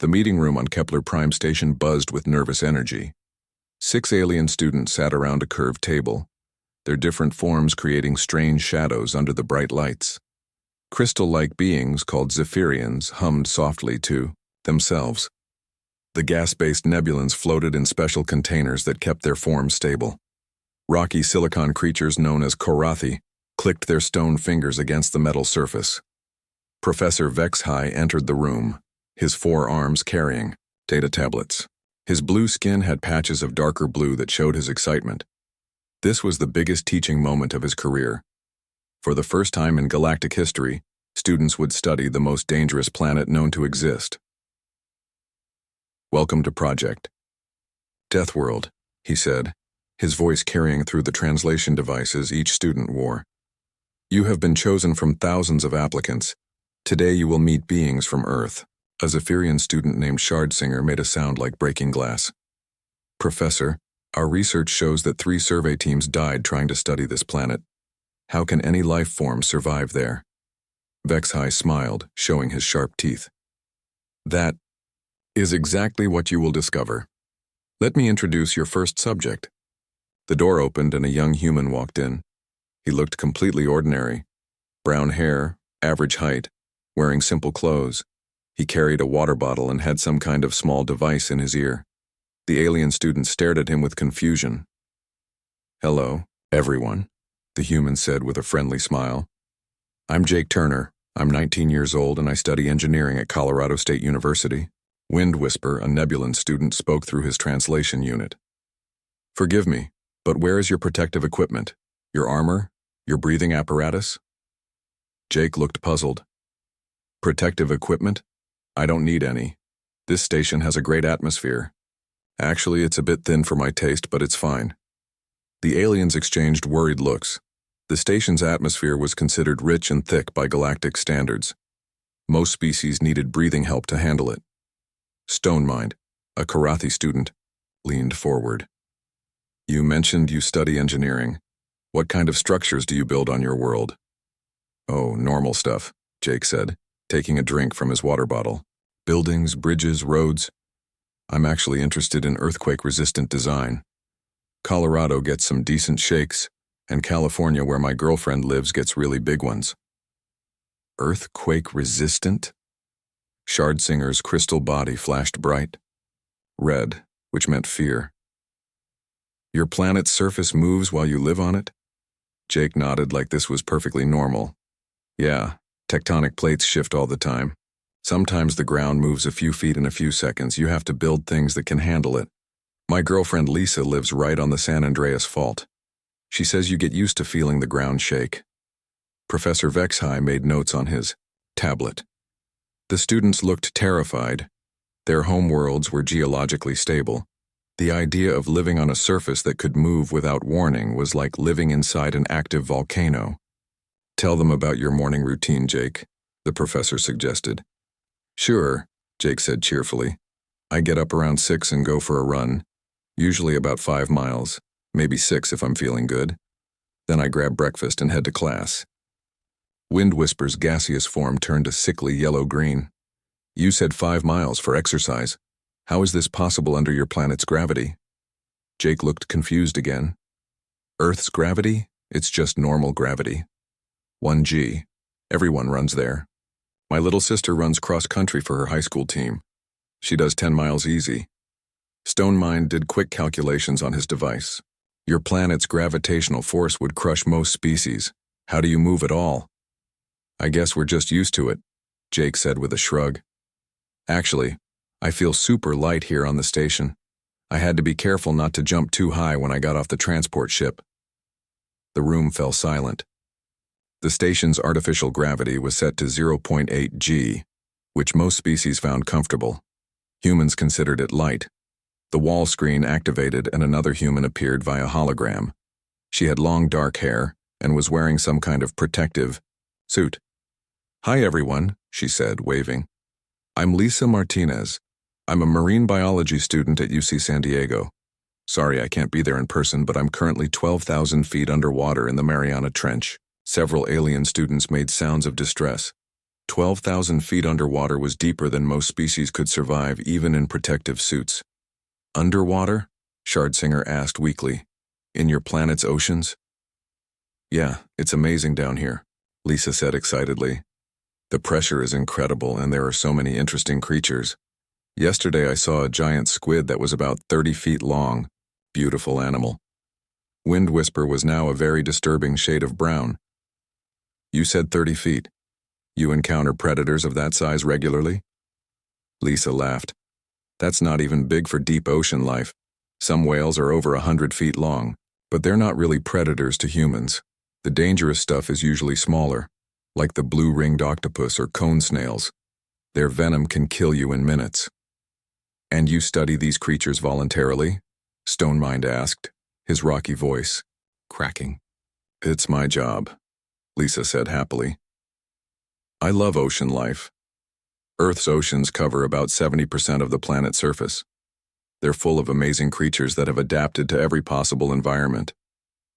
The meeting room on Kepler Prime Station buzzed with nervous energy. 6 alien students sat around a curved table, their different forms creating strange shadows under the bright lights. Crystal-like beings called Zephyrians hummed softly to themselves. The gas-based nebulans floated in special containers that kept their forms stable. Rocky silicon creatures known as Korathi clicked their stone fingers against the metal surface. Professor Vexhai entered the room, his 4 arms carrying data tablets. His blue skin had patches of darker blue that showed his excitement. This was the biggest teaching moment of his career. For the first time in galactic history, students would study the most dangerous planet known to exist. "Welcome to Project Deathworld," he said, his voice carrying through the translation devices each student wore. "You have been chosen from thousands of applicants. Today you will meet beings from Earth." A Zephyrian student named Shardsinger made a sound like breaking glass. "Professor, our research shows that 3 survey teams died trying to study this planet. How can any life form survive there?" Vexhai smiled, showing his sharp teeth. "That is exactly what you will discover. Let me introduce your first subject." The door opened and a young human walked in. He looked completely ordinary. Brown hair, average height, wearing simple clothes. He carried a water bottle and had some kind of small device in his ear. The alien student stared at him with confusion. "Hello, everyone," the human said with a friendly smile. "I'm Jake Turner. I'm 19 years old and I study engineering at Colorado State University." Wind Whisper, a Nebulan student, spoke through his translation unit. "Forgive me, but where is your protective equipment? Your armor? Your breathing apparatus?" Jake looked puzzled. "Protective equipment? I don't need any. This station has a great atmosphere. Actually, it's a bit thin for my taste, but it's fine." The aliens exchanged worried looks. The station's atmosphere was considered rich and thick by galactic standards. Most species needed breathing help to handle it. Stonemind, a Korathi student, leaned forward. "You mentioned you study engineering. What kind of structures do you build on your world?" "Oh, normal stuff," Jake said, taking a drink from his water bottle. "Buildings, bridges, roads. I'm actually interested in earthquake-resistant design. Colorado gets some decent shakes, and California, where my girlfriend lives, gets really big ones." "Earthquake-resistant?" Shardsinger's crystal body flashed bright. Red, which meant fear. "Your planet's surface moves while you live on it?" Jake nodded like this was perfectly normal. "Yeah, tectonic plates shift all the time. Sometimes the ground moves a few feet in a few seconds. You have to build things that can handle it. My girlfriend Lisa lives right on the San Andreas Fault. She says you get used to feeling the ground shake." Professor Vexhai made notes on his tablet. The students looked terrified. Their homeworlds were geologically stable. The idea of living on a surface that could move without warning was like living inside an active volcano. "Tell them about your morning routine, Jake," the professor suggested. "Sure," Jake said cheerfully. "I get up around 6 and go for a run, usually about 5 miles, maybe 6 if I'm feeling good. Then I grab breakfast and head to class." Wind Whisper's gaseous form turned a sickly yellow-green. "You said 5 miles for exercise. How is this possible under your planet's gravity?" Jake looked confused again. "Earth's gravity? It's just normal gravity. 1G. Everyone runs there. My little sister runs cross-country for her high school team. She does 10 miles easy." Stonemind did quick calculations on his device. "Your planet's gravitational force would crush most species. How do you move at all?" "I guess we're just used to it," Jake said with a shrug. "Actually, I feel super light here on the station. I had to be careful not to jump too high when I got off the transport ship." The room fell silent. The station's artificial gravity was set to 0.8 G, which most species found comfortable. Humans considered it light. The wall screen activated and another human appeared via hologram. She had long dark hair and was wearing some kind of protective suit. "Hi everyone," she said, waving. "I'm Lisa Martinez. I'm a marine biology student at UC San Diego. Sorry I can't be there in person, but I'm currently 12,000 feet underwater in the Mariana Trench." Several alien students made sounds of distress. 12,000 feet underwater was deeper than most species could survive, even in protective suits. Underwater? Shardsinger asked weakly. In your planet's oceans? Yeah, it's amazing down here, Lisa said excitedly. The pressure is incredible and there are so many interesting creatures. Yesterday I saw a giant squid that was about 30 feet long. Beautiful animal. Wind Whisper was now a very disturbing shade of brown. You said 30 feet. You encounter predators of that size regularly? Lisa laughed. That's not even big for deep ocean life. Some whales are over 100 feet long, but they're not really predators to humans. The dangerous stuff is usually smaller, like the blue-ringed octopus or cone snails. Their venom can kill you in minutes. And you study these creatures voluntarily? Stonemind asked, his rocky voice cracking. It's my job, Lisa said happily. I love ocean life. Earth's oceans cover about 70% of the planet's surface. They're full of amazing creatures that have adapted to every possible environment.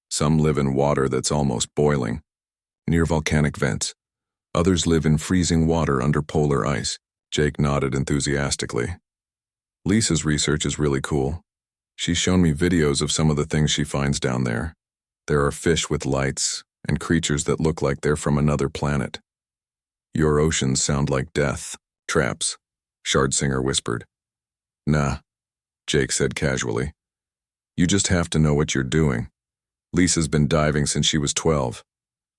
Some live in water that's almost boiling, near volcanic vents. Others live in freezing water under polar ice. Jake nodded enthusiastically. Lisa's research is really cool. She's shown me videos of some of the things she finds down there. There are fish with lights and creatures that look like they're from another planet. Your oceans sound like death traps, Shardsinger whispered. Nah, Jake said casually. You just have to know what you're doing. Lisa's been diving since she was 12.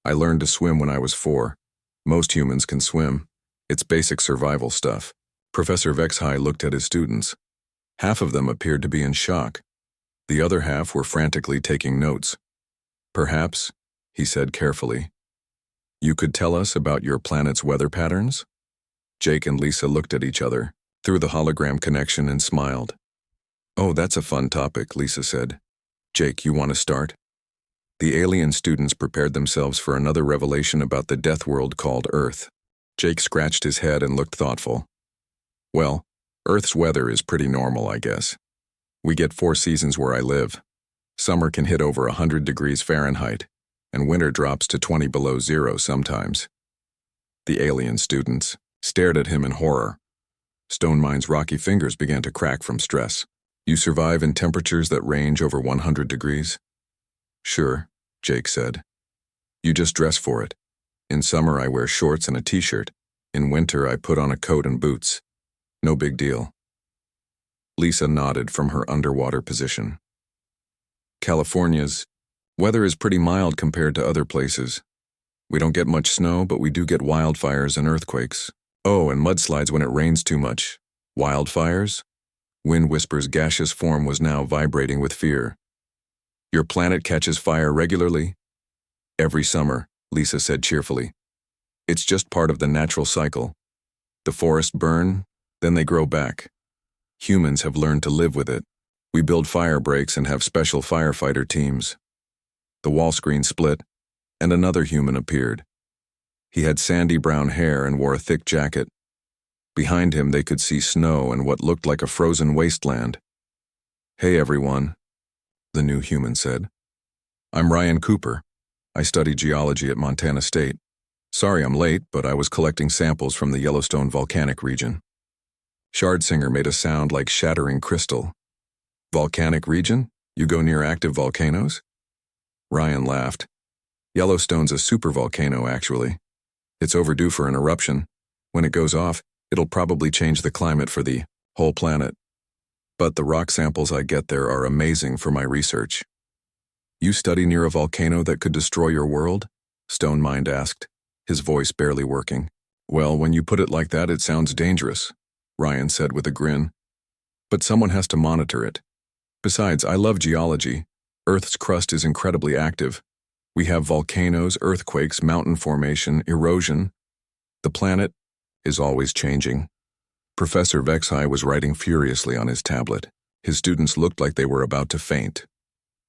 I learned to swim when I was 4. Most humans can swim. It's basic survival stuff. Professor Vexhai looked at his students. Half of them appeared to be in shock. The other half were frantically taking notes. Perhaps, he said carefully, you could tell us about your planet's weather patterns? Jake and Lisa looked at each other through the hologram connection and smiled. Oh, that's a fun topic, Lisa said. Jake, you want to start? The alien students prepared themselves for another revelation about the Deathworld called Earth. Jake scratched his head and looked thoughtful. Well, Earth's weather is pretty normal, I guess. We get 4 seasons where I live. Summer can hit over 100 degrees Fahrenheit, and winter drops to 20 below zero sometimes. The alien students stared at him in horror. Stonemind's rocky fingers began to crack from stress. You survive in temperatures that range over 100 degrees? Sure, Jake said. You just dress for it. In summer I wear shorts and a t-shirt. In winter I put on a coat and boots. No big deal. Lisa nodded from her underwater position. California's weather is pretty mild compared to other places. We don't get much snow, but we do get wildfires and earthquakes. Oh, and mudslides when it rains too much. Wildfires? Wind Whisper's gaseous form was now vibrating with fear. Your planet catches fire regularly? Every summer, Lisa said cheerfully. It's just part of the natural cycle. The forests burn, then they grow back. Humans have learned to live with it. We build fire breaks and have special firefighter teams. The wall screen split, and another human appeared. He had sandy brown hair and wore a thick jacket. Behind him they could see snow and what looked like a frozen wasteland. Hey everyone, the new human said. I'm Ryan Cooper. I study geology at Montana State. Sorry I'm late, but I was collecting samples from the Yellowstone volcanic region. Shardsinger made a sound like shattering crystal. Volcanic region? You go near active volcanoes? Ryan laughed. Yellowstone's a supervolcano, actually. It's overdue for an eruption. When it goes off, it'll probably change the climate for the whole planet. But the rock samples I get there are amazing for my research. You study near a volcano that could destroy your world? Stonemind asked, his voice barely working. Well, when you put it like that, it sounds dangerous, Ryan said with a grin. But someone has to monitor it. Besides, I love geology. Earth's crust is incredibly active. We have volcanoes, earthquakes, mountain formation, erosion. The planet is always changing. Professor Vexhai was writing furiously on his tablet. His students looked like they were about to faint.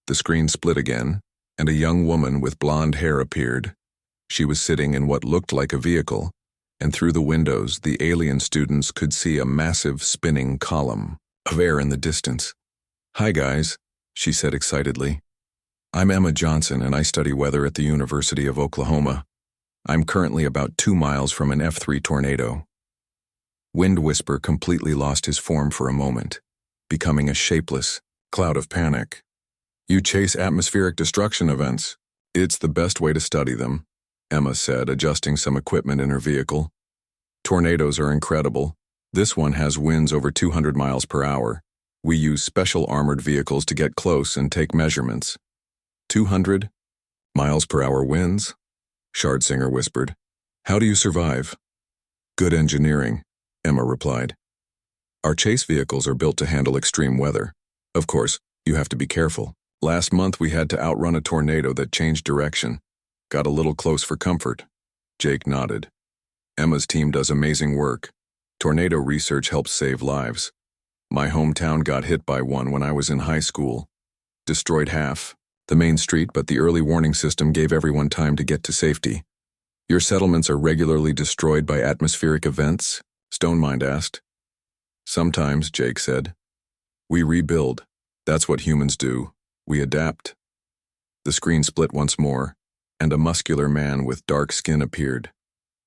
The screen split again, and a young woman with blonde hair appeared. She was sitting in what looked like a vehicle, and through the windows the alien students could see a massive spinning column of air in the distance. Hi guys, she said excitedly. I'm Emma Johnson and I study weather at the University of Oklahoma. I'm currently about 2 miles from an F3 tornado. Wind Whisper completely lost his form for a moment, becoming a shapeless cloud of panic. You chase atmospheric destruction events. It's the best way to study them, Emma said, adjusting some equipment in her vehicle. Tornadoes are incredible. This one has winds over 200 miles per hour. We use special armored vehicles to get close and take measurements. 200 miles per hour winds? Shardsinger whispered. How do you survive? Good engineering, Emma replied. Our chase vehicles are built to handle extreme weather. Of course, you have to be careful. Last month we had to outrun a tornado that changed direction. Got a little close for comfort. Jake nodded. Emma's team does amazing work. Tornado research helps save lives. My hometown got hit by one when I was in high school. Destroyed half the main street, but the early warning system gave everyone time to get to safety. Your settlements are regularly destroyed by atmospheric events? Stonemind asked. Sometimes, Jake said. We rebuild. That's what humans do. We adapt. The screen split once more, and a muscular man with dark skin appeared.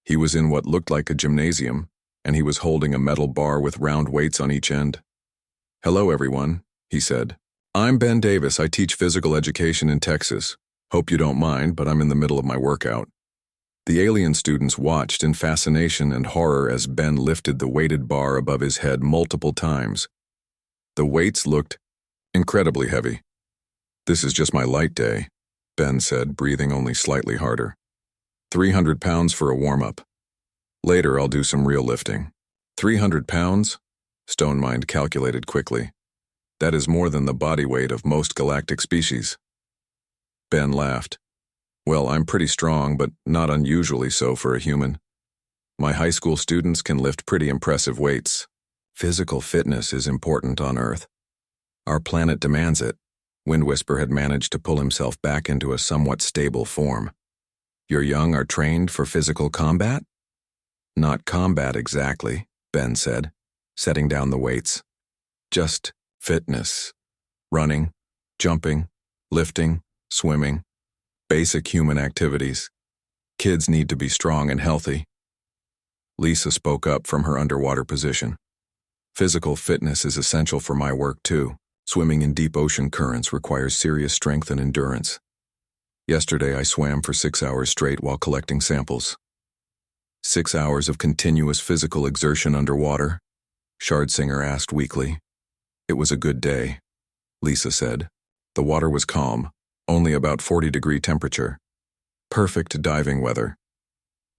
He was in what looked like a gymnasium, and he was holding a metal bar with round weights on each end. Hello, everyone, he said. I'm Ben Davis. I teach physical education in Texas. Hope you don't mind, but I'm in the middle of my workout. The alien students watched in fascination and horror as Ben lifted the weighted bar above his head multiple times. The weights looked incredibly heavy. This is just my light day, Ben said, breathing only slightly harder. 300 pounds for a warm-up. Later I'll do some real lifting. 300 pounds? Stonemind calculated quickly. That is more than the body weight of most galactic species. Ben laughed. Well, I'm pretty strong, but not unusually so for a human. My high school students can lift pretty impressive weights. Physical fitness is important on Earth. Our planet demands it. Wind Whisper had managed to pull himself back into a somewhat stable form. Your young are trained for physical combat? Not combat exactly, Ben said, setting down the weights. Just fitness. Running, jumping, lifting, swimming. Basic human activities. Kids need to be strong and healthy. Lisa spoke up from her underwater position. Physical fitness is essential for my work too. Swimming in deep ocean currents requires serious strength and endurance. Yesterday I swam for 6 hours straight while collecting samples. 6 hours of continuous physical exertion underwater? Shardsinger asked weakly. It was a good day, Lisa said. The water was calm, only about 40-degree temperature. Perfect diving weather.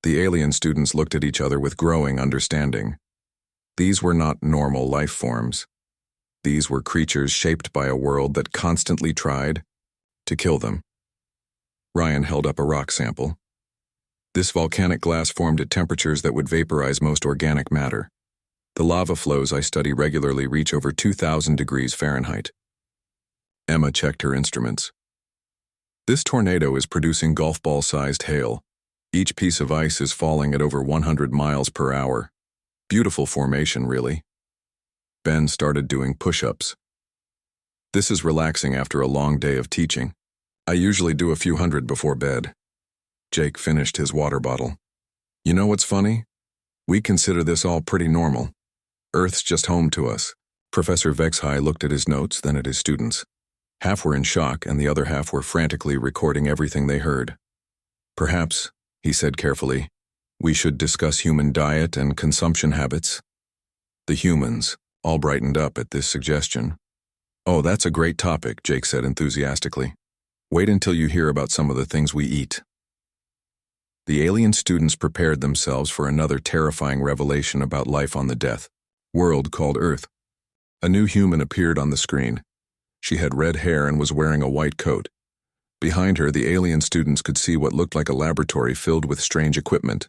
The alien students looked at each other with growing understanding. These were not normal life forms. These were creatures shaped by a world that constantly tried to kill them. Ryan held up a rock sample. This volcanic glass formed at temperatures that would vaporize most organic matter. The lava flows I study regularly reach over 2,000 degrees Fahrenheit. Emma checked her instruments. This tornado is producing golf ball-sized hail. Each piece of ice is falling at over 100 miles per hour. Beautiful formation, really. Ben started doing push-ups. This is relaxing after a long day of teaching. I usually do a few hundred before bed. Jake finished his water bottle. You know what's funny? We consider this all pretty normal. Earth's just home to us. Professor Vexhai looked at his notes, then at his students. Half were in shock, and the other half were frantically recording everything they heard. Perhaps, he said carefully, we should discuss human diet and consumption habits. The humans all brightened up at this suggestion. Oh, that's a great topic, Jake said enthusiastically. Wait until you hear about some of the things we eat. The alien students prepared themselves for another terrifying revelation about life on the death world called Earth. A new human appeared on the screen. She had red hair and was wearing a white coat. Behind her, the alien students could see what looked like a laboratory filled with strange equipment.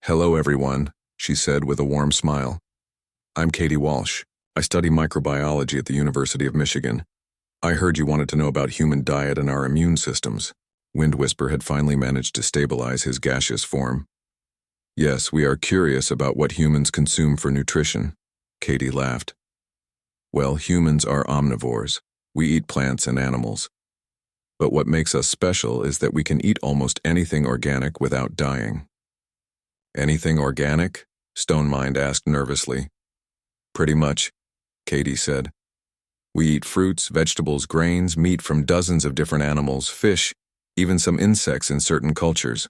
Hello, everyone, she said with a warm smile. I'm Katie Walsh. I study microbiology at the University of Michigan. I heard you wanted to know about human diet and our immune systems. Wind Whisper had finally managed to stabilize his gaseous form. Yes, we are curious about what humans consume for nutrition. Katie laughed. Well, humans are omnivores. We eat plants and animals. But what makes us special is that we can eat almost anything organic without dying. Anything organic? Stonemind asked nervously. Pretty much, Katie said. We eat fruits, vegetables, grains, meat from dozens of different animals, fish, even some insects in certain cultures.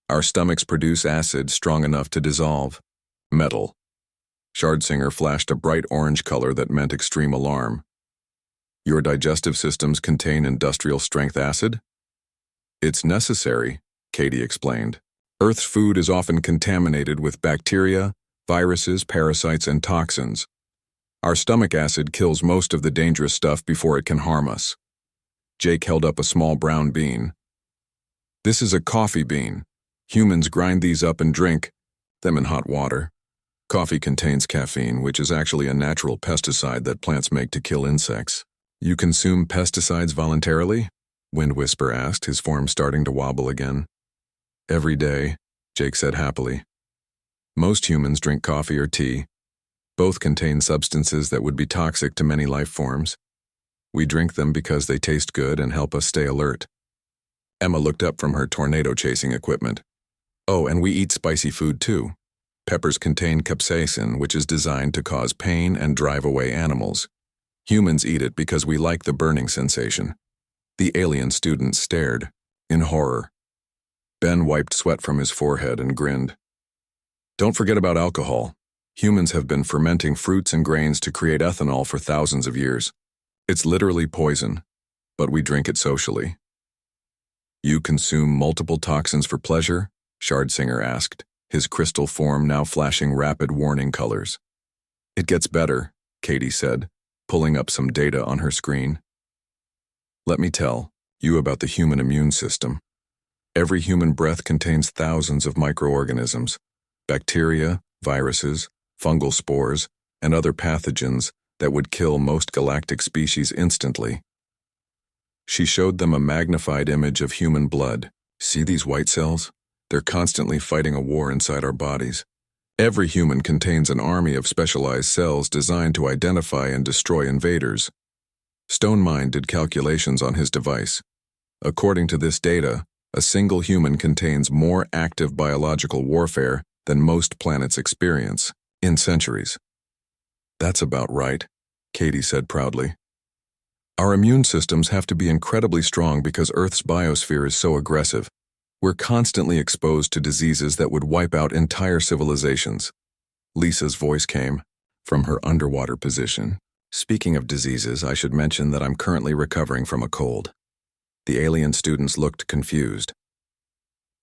Our stomachs produce acid strong enough to dissolve metal. Shardsinger flashed a bright orange color that meant extreme alarm. Your digestive systems contain industrial-strength acid? It's necessary, Katie explained. Earth's food is often contaminated with bacteria, viruses, parasites, and toxins. Our stomach acid kills most of the dangerous stuff before it can harm us. Jake held up a small brown bean. This is a coffee bean. Humans grind these up and drink them in hot water. Coffee contains caffeine, which is actually a natural pesticide that plants make to kill insects. You consume pesticides voluntarily? Wind Whisper asked, his form starting to wobble again. Every day, Jake said happily. Most humans drink coffee or tea. Both contain substances that would be toxic to many life forms. We drink them because they taste good and help us stay alert. Emma looked up from her tornado-chasing equipment. Oh, and we eat spicy food too. Peppers contain capsaicin, which is designed to cause pain and drive away animals. Humans eat it because we like the burning sensation. The alien student stared, in horror. Ben wiped sweat from his forehead and grinned. Don't forget about alcohol. Humans have been fermenting fruits and grains to create ethanol for thousands of years. It's literally poison, but we drink it socially. You consume multiple toxins for pleasure? Shardsinger asked, his crystal form now flashing rapid warning colors. It gets better, Katie said, pulling up some data on her screen. Let me tell you about the human immune system. Every human breath contains thousands of microorganisms, bacteria, viruses, fungal spores, and other pathogens that would kill most galactic species instantly. She showed them a magnified image of human blood. See these white cells? They're constantly fighting a war inside our bodies. Every human contains an army of specialized cells designed to identify and destroy invaders. Stonemind did calculations on his device. According to this data, a single human contains more active biological warfare than most planets experience in centuries. That's about right, Katie said proudly. Our immune systems have to be incredibly strong because Earth's biosphere is so aggressive. We're constantly exposed to diseases that would wipe out entire civilizations. Lisa's voice came from her underwater position. Speaking of diseases, I should mention that I'm currently recovering from a cold. The alien students looked confused.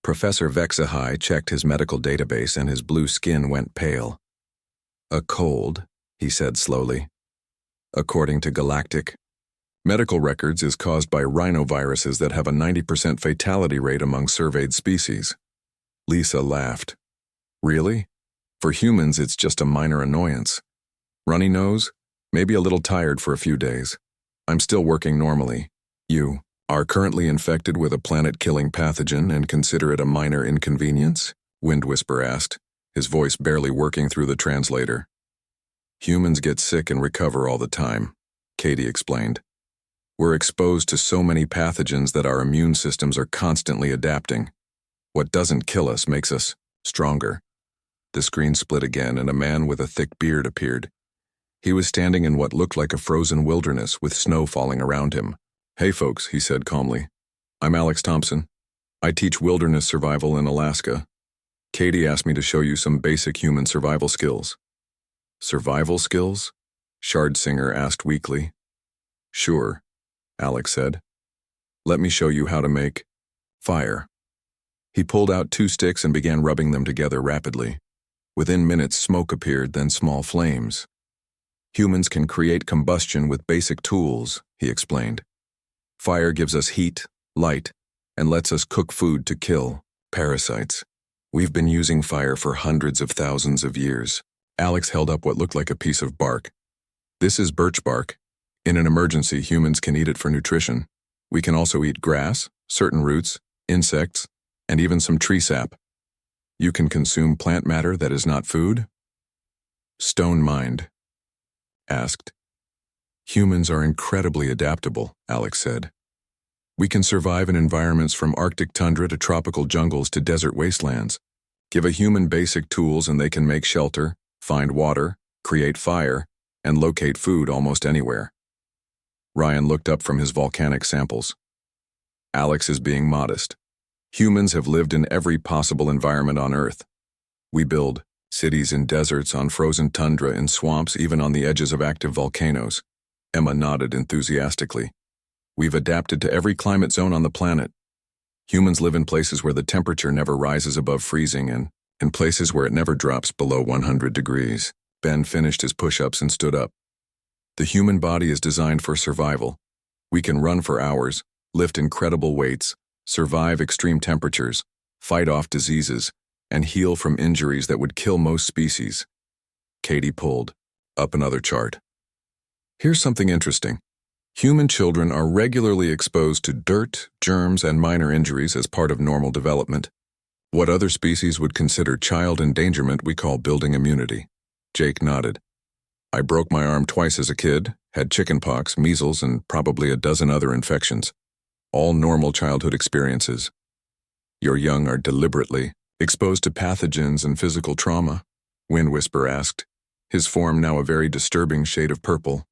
Professor Vexahai checked his medical database and his blue skin went pale. A cold, he said slowly. According to Galactic medical records, is caused by rhinoviruses that have a 90% fatality rate among surveyed species. Lisa laughed. Really? For humans, it's just a minor annoyance. Runny nose? Maybe a little tired for a few days. I'm still working normally. You are currently infected with a planet-killing pathogen and consider it a minor inconvenience? Wind Whisper asked, his voice barely working through the translator. Humans get sick and recover all the time, Katie explained. We're exposed to so many pathogens that our immune systems are constantly adapting. What doesn't kill us makes us stronger. The screen split again and a man with a thick beard appeared. He was standing in what looked like a frozen wilderness with snow falling around him. Hey folks, he said calmly. I'm Alex Thompson. I teach wilderness survival in Alaska. Katie asked me to show you some basic human survival skills. Survival skills? Shardsinger asked weakly. Sure, Alex said. Let me show you how to make fire. He pulled out 2 sticks and began rubbing them together rapidly. Within minutes, smoke appeared, then small flames. Humans can create combustion with basic tools, he explained. Fire gives us heat, light, and lets us cook food to kill parasites. We've been using fire for hundreds of thousands of years. Alex held up what looked like a piece of bark. This is birch bark. In an emergency, humans can eat it for nutrition. We can also eat grass, certain roots, insects, and even some tree sap. You can consume plant matter that is not food? Stonemind asked. Humans are incredibly adaptable, Alex said. We can survive in environments from Arctic tundra to tropical jungles to desert wastelands. Give a human basic tools and they can make shelter, find water, create fire, and locate food almost anywhere. Ryan looked up from his volcanic samples. Alex is being modest. Humans have lived in every possible environment on Earth. We build cities in deserts, on frozen tundra, in swamps, even on the edges of active volcanoes. Emma nodded enthusiastically. We've adapted to every climate zone on the planet. Humans live in places where the temperature never rises above freezing and in places where it never drops below 100 degrees. Ben finished his push-ups and stood up. The human body is designed for survival. We can run for hours, lift incredible weights, survive extreme temperatures, fight off diseases, and heal from injuries that would kill most species. Katie pulled up another chart. Here's something interesting. Human children are regularly exposed to dirt, germs, and minor injuries as part of normal development. What other species would consider child endangerment we call building immunity. Jake nodded. I broke my arm twice as a kid, had chickenpox, measles, and probably a dozen other infections. All normal childhood experiences. Your young are deliberately exposed to pathogens and physical trauma, Wind Whisper asked, his form now a very disturbing shade of purple.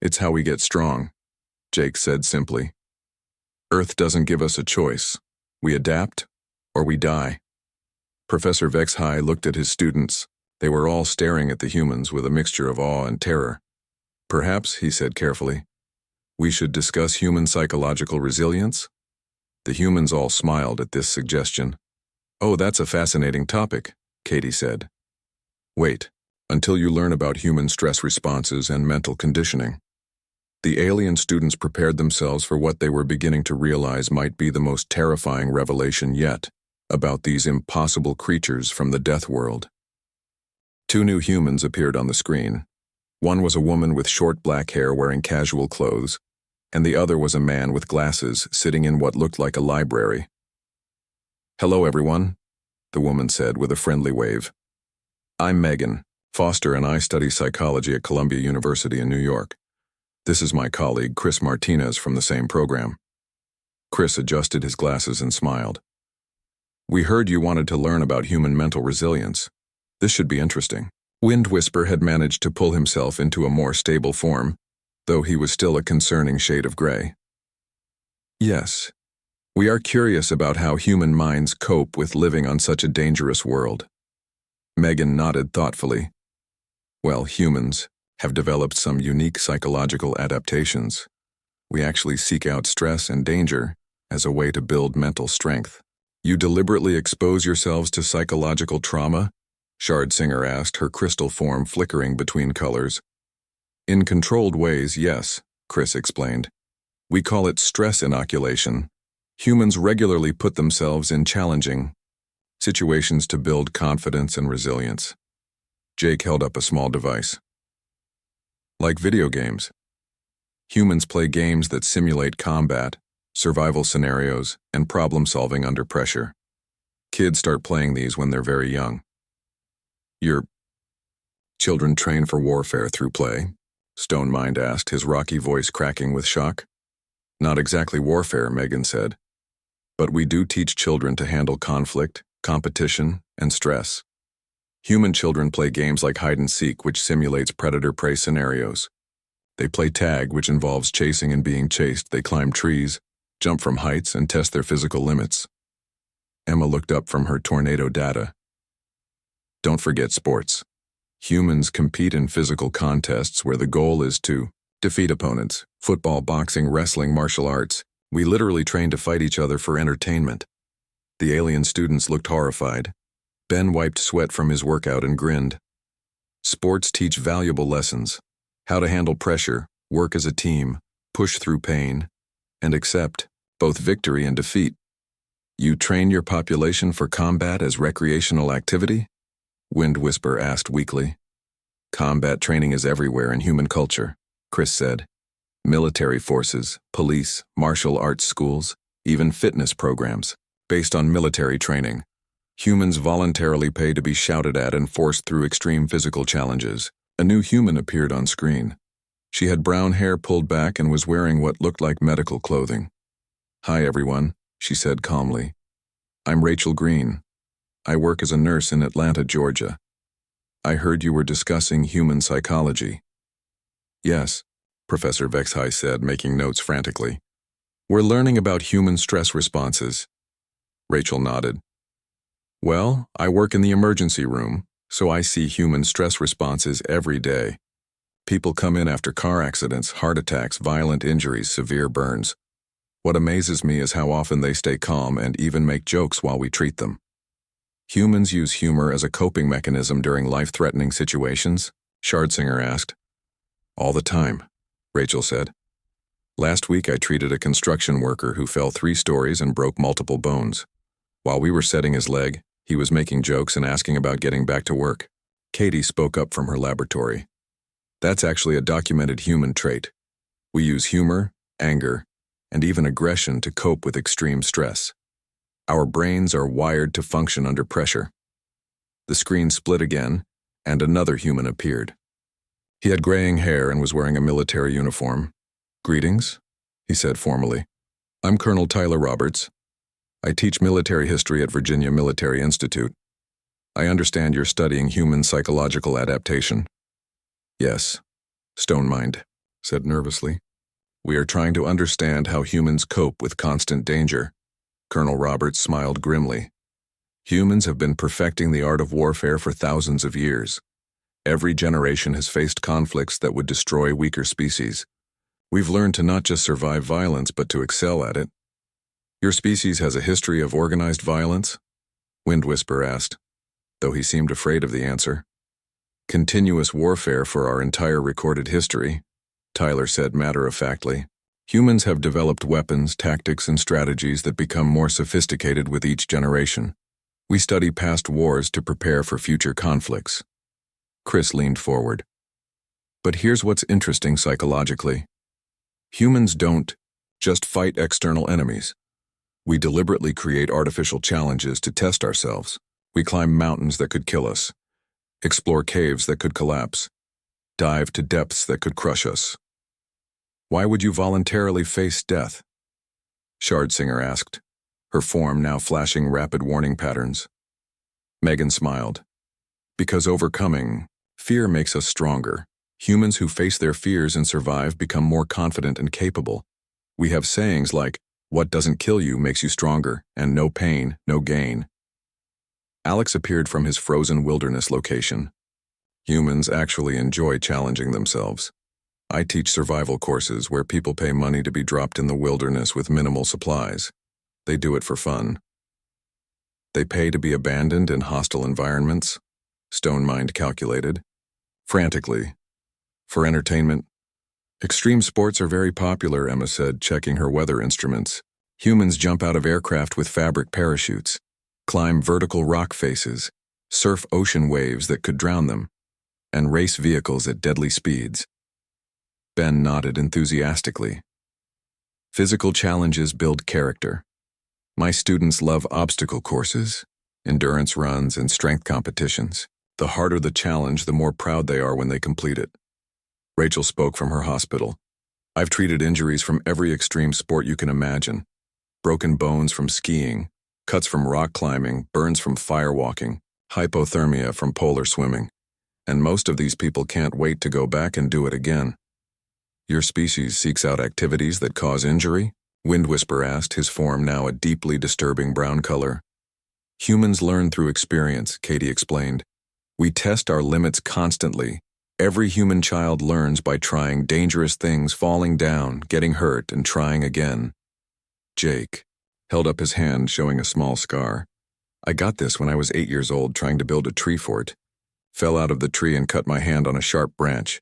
It's how we get strong, Jake said simply. Earth doesn't give us a choice. We adapt, or we die. Professor Vexhai looked at his students. They were all staring at the humans with a mixture of awe and terror. Perhaps, he said carefully, we should discuss human psychological resilience? The humans all smiled at this suggestion. Oh, that's a fascinating topic, Katie said. Wait, until you learn about human stress responses and mental conditioning. The alien students prepared themselves for what they were beginning to realize might be the most terrifying revelation yet about these impossible creatures from the Deathworld. Two new humans appeared on the screen. One was a woman with short black hair wearing casual clothes, and the other was a man with glasses sitting in what looked like a library. Hello, everyone, the woman said with a friendly wave. I'm Megan. Foster and I study psychology at Columbia University in New York. This is my colleague, Chris Martinez, from the same program. Chris adjusted his glasses and smiled. We heard you wanted to learn about human mental resilience. This should be interesting. Wind Whisper had managed to pull himself into a more stable form, though he was still a concerning shade of gray. Yes, we are curious about how human minds cope with living on such a dangerous world. Megan nodded thoughtfully. Well, humans have developed some unique psychological adaptations. We actually seek out stress and danger as a way to build mental strength. You deliberately expose yourselves to psychological trauma? Shard Singer asked, her crystal form flickering between colors. In controlled ways, yes, Chris explained. We call it stress inoculation. Humans regularly put themselves in challenging situations to build confidence and resilience. Jake held up a small device. Like video games. Humans play games that simulate combat, survival scenarios, and problem-solving under pressure. Kids start playing these when they're very young. Your children train for warfare through play? Stone Mind asked, his rocky voice cracking with shock. Not exactly warfare, Megan said. But we do teach children to handle conflict, competition, and stress. Human children play games like hide-and-seek, which simulates predator-prey scenarios. They play tag, which involves chasing and being chased. They climb trees, jump from heights, and test their physical limits. Emma looked up from her tornado data. Don't forget sports. Humans compete in physical contests where the goal is to defeat opponents. Football, boxing, wrestling, martial arts. We literally train to fight each other for entertainment. The alien students looked horrified. Ben wiped sweat from his workout and grinned. Sports teach valuable lessons. How to handle pressure, work as a team, push through pain, and accept both victory and defeat. You train your population for combat as recreational activity? Wind Whisper asked weakly. Combat training is everywhere in human culture, Chris said. Military forces, police, martial arts schools, even fitness programs, based on military training. Humans voluntarily pay to be shouted at and forced through extreme physical challenges. A new human appeared on screen. She had brown hair pulled back and was wearing what looked like medical clothing. Hi, everyone, she said calmly. I'm Rachel Green. I work as a nurse in Atlanta, Georgia. I heard you were discussing human psychology. Yes, Professor Vexhai said, making notes frantically. We're learning about human stress responses. Rachel nodded. Well, I work in the emergency room, so I see human stress responses every day. People come in after car accidents, heart attacks, violent injuries, severe burns. What amazes me is how often they stay calm and even make jokes while we treat them. Humans use humor as a coping mechanism during life-threatening situations? Schardzinger asked. All the time, Rachel said. Last week I treated a construction worker who fell 3 stories and broke multiple bones. While we were setting his leg, he was making jokes and asking about getting back to work. Katie spoke up from her laboratory. That's actually a documented human trait. We use humor, anger, and even aggression to cope with extreme stress. Our brains are wired to function under pressure. The screen split again, and another human appeared. He had graying hair and was wearing a military uniform. Greetings, he said formally. I'm Colonel Tyler Roberts. I teach military history at Virginia Military Institute. I understand you're studying human psychological adaptation. Yes, Stonemind said nervously. We are trying to understand how humans cope with constant danger. Colonel Roberts smiled grimly. Humans have been perfecting the art of warfare for thousands of years. Every generation has faced conflicts that would destroy weaker species. We've learned to not just survive violence, but to excel at it. Your species has a history of organized violence? Wind Whisper asked, though he seemed afraid of the answer. Continuous warfare for our entire recorded history, Tyler said matter-of-factly. Humans have developed weapons, tactics, and strategies that become more sophisticated with each generation. We study past wars to prepare for future conflicts. Chris leaned forward. But here's what's interesting psychologically. Humans don't just fight external enemies. We deliberately create artificial challenges to test ourselves. We climb mountains that could kill us, explore caves that could collapse, dive to depths that could crush us. Why would you voluntarily face death? Schardzinger asked, her form now flashing rapid warning patterns. Megan smiled. Because overcoming fear makes us stronger. Humans who face their fears and survive become more confident and capable. We have sayings like, what doesn't kill you makes you stronger, and no pain, no gain. Alex appeared from his frozen wilderness location. Humans actually enjoy challenging themselves. I teach survival courses where people pay money to be dropped in the wilderness with minimal supplies. They do it for fun. They pay to be abandoned in hostile environments, Stonemind calculated. Frantically. For entertainment. Extreme sports are very popular, Emma said, checking her weather instruments. Humans jump out of aircraft with fabric parachutes, climb vertical rock faces, surf ocean waves that could drown them, and race vehicles at deadly speeds. Ben nodded enthusiastically. Physical challenges build character. My students love obstacle courses, endurance runs, and strength competitions. The harder the challenge, the more proud they are when they complete it. Rachel spoke from her hospital. I've treated injuries from every extreme sport you can imagine. Broken bones from skiing, cuts from rock climbing, burns from firewalking, hypothermia from polar swimming. And most of these people can't wait to go back and do it again. Your species seeks out activities that cause injury? Wind Whisper asked, his form now a deeply disturbing brown color. Humans learn through experience, Katie explained. We test our limits constantly. Every human child learns by trying dangerous things, falling down, getting hurt, and trying again. Jake held up his hand, showing a small scar. I got this when I was 8 years old trying to build a tree fort. Fell out of the tree and cut my hand on a sharp branch.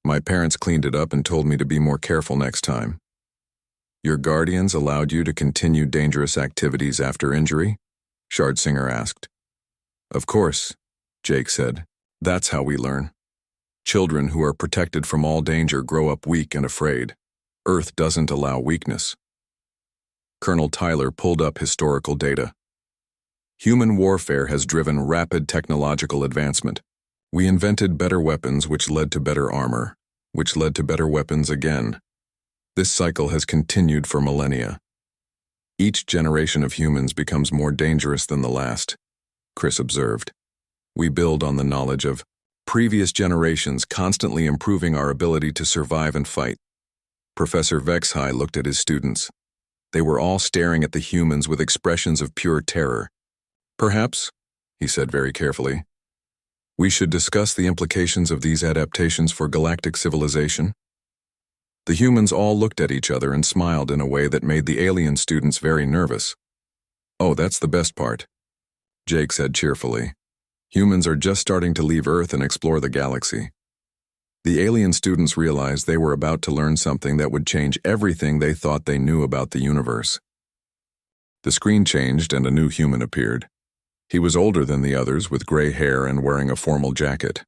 My parents cleaned it up and told me to be more careful next time. Your guardians allowed you to continue dangerous activities after injury? Schardzinger asked. Of course, Jake said. That's how we learn. Children who are protected from all danger grow up weak and afraid. Earth doesn't allow weakness. Colonel Tyler pulled up historical data. Human warfare has driven rapid technological advancement. We invented better weapons, which led to better armor, which led to better weapons again. This cycle has continued for millennia. Each generation of humans becomes more dangerous than the last, Chris observed. We build on the knowledge of previous generations, constantly improving our ability to survive and fight. Professor Vexhai looked at his students. They were all staring at the humans with expressions of pure terror. Perhaps, he said very carefully, we should discuss the implications of these adaptations for galactic civilization. The humans all looked at each other and smiled in a way that made the alien students very nervous. Oh, that's the best part, Jake said cheerfully. Humans are just starting to leave Earth and explore the galaxy. The alien students realized they were about to learn something that would change everything they thought they knew about the universe. The screen changed and a new human appeared. He was older than the others, with gray hair and wearing a formal jacket.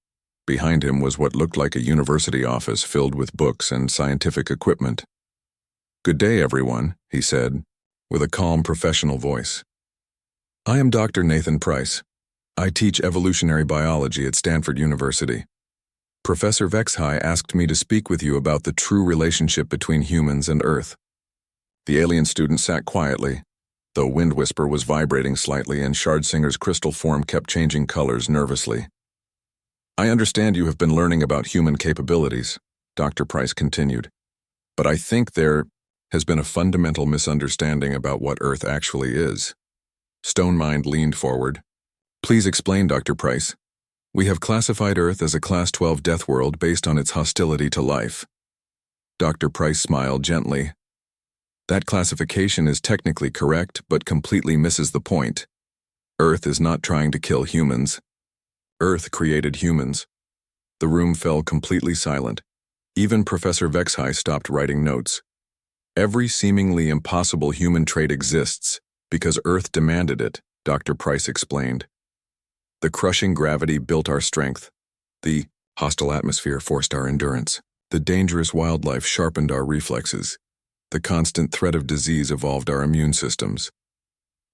Behind him was what looked like a university office filled with books and scientific equipment. "Good day, everyone," he said, with a calm professional voice. "I am Dr. Nathan Price. I teach evolutionary biology at Stanford University. Professor Vexhai asked me to speak with you about the true relationship between humans and Earth." The alien student sat quietly, though Wind Whisper was vibrating slightly and Shardsinger's crystal form kept changing colors nervously. "I understand you have been learning about human capabilities," Dr. Price continued, "but I think there has been a fundamental misunderstanding about what Earth actually is." Stonemind leaned forward. "Please explain, Dr. Price. We have classified Earth as a Class 12 Deathworld based on its hostility to life." Dr. Price smiled gently. "That classification is technically correct, but completely misses the point. Earth is not trying to kill humans. Earth created humans." The room fell completely silent. Even Professor Vexhai stopped writing notes. "Every seemingly impossible human trait exists because Earth demanded it," Dr. Price explained. "The crushing gravity built our strength. The hostile atmosphere forced our endurance. The dangerous wildlife sharpened our reflexes. The constant threat of disease evolved our immune systems."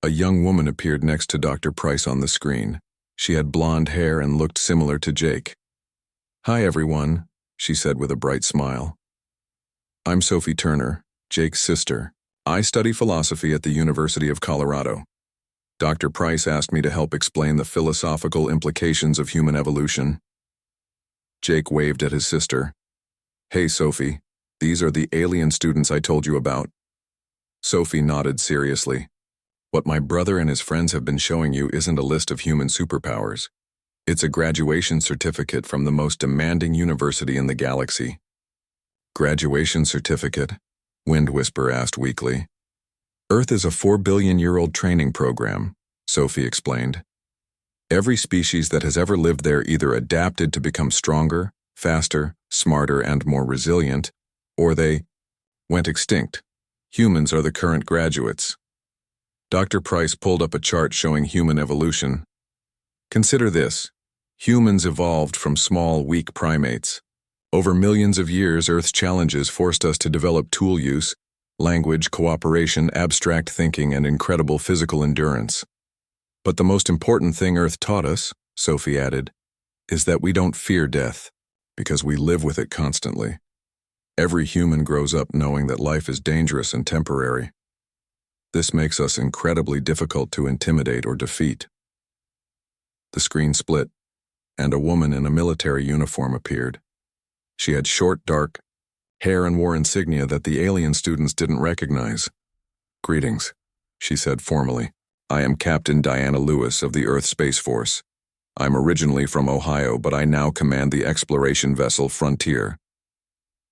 A young woman appeared next to Dr. Price on the screen. She had blonde hair and looked similar to Jake. "Hi, everyone," she said with a bright smile. "I'm Sophie Turner, Jake's sister. I study philosophy at the University of Colorado. Dr. Price asked me to help explain the philosophical implications of human evolution." Jake waved at his sister. "Hey, Sophie, these are the alien students I told you about." Sophie nodded seriously. "What my brother and his friends have been showing you isn't a list of human superpowers. It's a graduation certificate from the most demanding university in the galaxy." "Graduation certificate?" Wind Whisper asked weakly. "Earth is a 4 billion-year-old training program," Sophie explained. "Every species that has ever lived there either adapted to become stronger, faster, smarter, and more resilient, or they went extinct. Humans are the current graduates." Dr. Price pulled up a chart showing human evolution. "Consider this. Humans evolved from small, weak primates. Over millions of years, Earth's challenges forced us to develop tool use, language, cooperation, abstract thinking, and incredible physical endurance. But the most important thing Earth taught us," Sophie added, "is that we don't fear death, because we live with it constantly. Every human grows up knowing that life is dangerous and temporary. This makes us incredibly difficult to intimidate or defeat." The screen split, and a woman in a military uniform appeared. She had short, dark hair and wore insignia that the alien students didn't recognize. "Greetings," she said formally. "I am Captain Diana Lewis of the Earth Space Force. I'm originally from Ohio, but I now command the exploration vessel Frontier."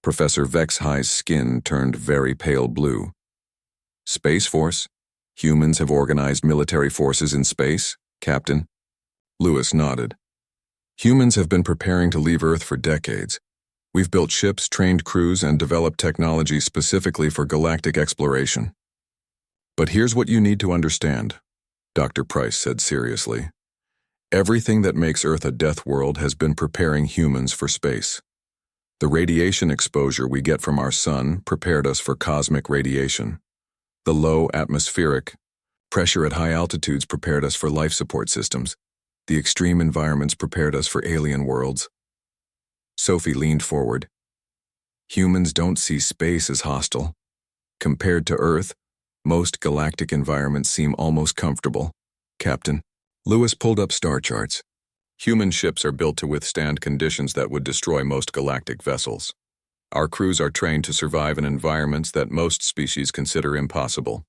Professor Vexhai's skin turned very pale blue. "Space Force? Humans have organized military forces in space, Captain?" Lewis nodded. "Humans have been preparing to leave Earth for decades. We've built ships, trained crews, and developed technology specifically for galactic exploration. But here's what you need to understand," Dr. Price said seriously. "Everything that makes Earth a death world has been preparing humans for space. The radiation exposure we get from our sun prepared us for cosmic radiation. The low atmospheric pressure at high altitudes prepared us for life support systems. The extreme environments prepared us for alien worlds." Sophie leaned forward. "Humans don't see space as hostile. Compared to Earth, Most galactic environments seem almost comfortable. Captain. Lewis pulled up star charts. Human ships are built to withstand conditions that would destroy most galactic vessels. Our crews are trained to survive in environments that most species consider impossible.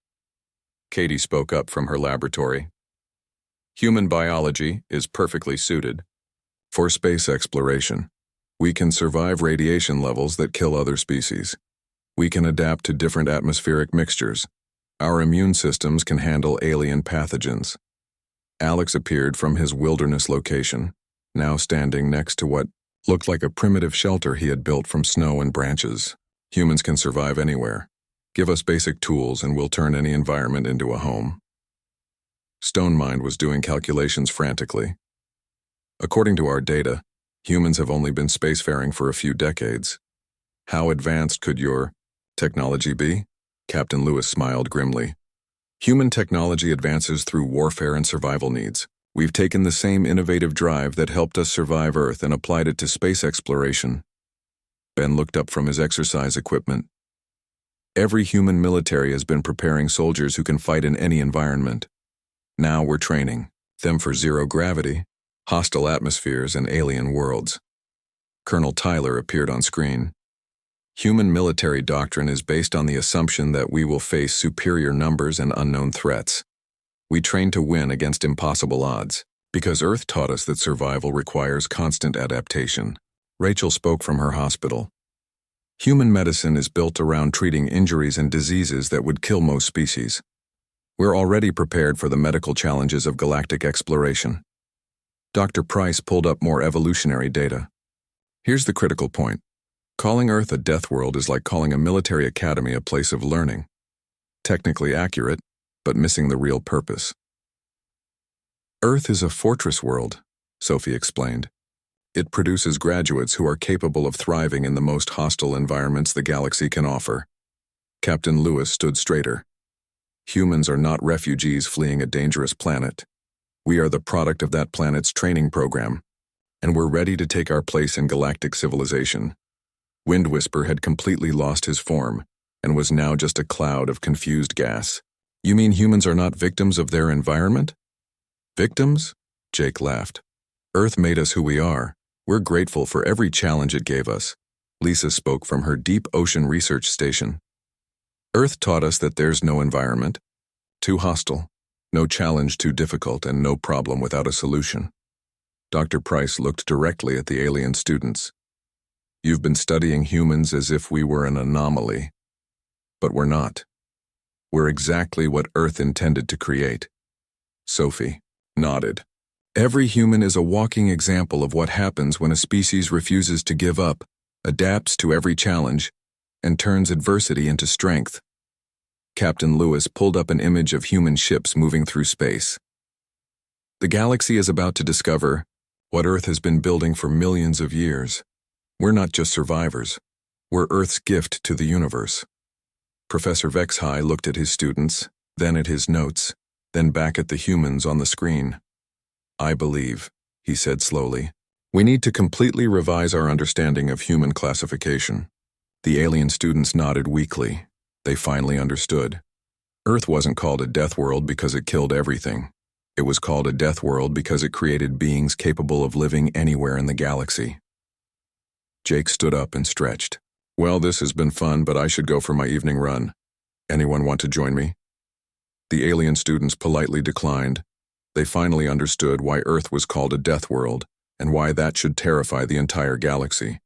Katie spoke up from her laboratory. Human biology is perfectly suited for space exploration. We can survive radiation levels that kill other species. We can adapt to different atmospheric mixtures. Our immune systems can handle alien pathogens. Alex appeared from his wilderness location, now standing next to what looked like a primitive shelter he had built from snow and branches. Humans can survive anywhere. Give us basic tools and we'll turn any environment into a home. Stonemind was doing calculations frantically. According to our data, humans have only been spacefaring for a few decades. How advanced could your technology be? Captain Lewis smiled grimly. Human technology advances through warfare and survival needs. We've taken the same innovative drive that helped us survive Earth and applied it to space exploration. Ben looked up from his exercise equipment. Every human military has been preparing soldiers who can fight in any environment. Now we're training them for zero gravity, hostile atmospheres, and alien worlds. Colonel Tyler appeared on screen. Human military doctrine is based on the assumption that we will face superior numbers and unknown threats. We train to win against impossible odds, because Earth taught us that survival requires constant adaptation. Rachel spoke from her hospital. Human medicine is built around treating injuries and diseases that would kill most species. We're already prepared for the medical challenges of galactic exploration. Dr. Price pulled up more evolutionary data. Here's the critical point. Calling Earth a death world is like calling a military academy a place of learning. Technically accurate, but missing the real purpose. Earth is a fortress world, Sophie explained. It produces graduates who are capable of thriving in the most hostile environments the galaxy can offer. Captain Lewis stood straighter. Humans are not refugees fleeing a dangerous planet. We are the product of that planet's training program, and we're ready to take our place in galactic civilization. Wind Whisper had completely lost his form and was now just a cloud of confused gas. You mean humans are not victims of their environment? Victims? Jake laughed. Earth made us who we are. We're grateful for every challenge it gave us. Lisa spoke from her deep ocean research station. Earth taught us that there's no environment too hostile, no challenge too difficult, and no problem without a solution. Dr. Price looked directly at the alien students. You've been studying humans as if we were an anomaly. But we're not. We're exactly what Earth intended to create. Sophie nodded. Every human is a walking example of what happens when a species refuses to give up, adapts to every challenge, and turns adversity into strength. Captain Lewis pulled up an image of human ships moving through space. The galaxy is about to discover what Earth has been building for millions of years. We're not just survivors. We're Earth's gift to the universe. Professor Vexhai looked at his students, then at his notes, then back at the humans on the screen. I believe, he said slowly, we need to completely revise our understanding of human classification. The alien students nodded weakly. They finally understood. Earth wasn't called a death world because it killed everything. It was called a death world because it created beings capable of living anywhere in the galaxy. Jake stood up and stretched. Well, this has been fun, but I should go for my evening run. Anyone want to join me? The alien students politely declined. They finally understood why Earth was called a death world and why that should terrify the entire galaxy.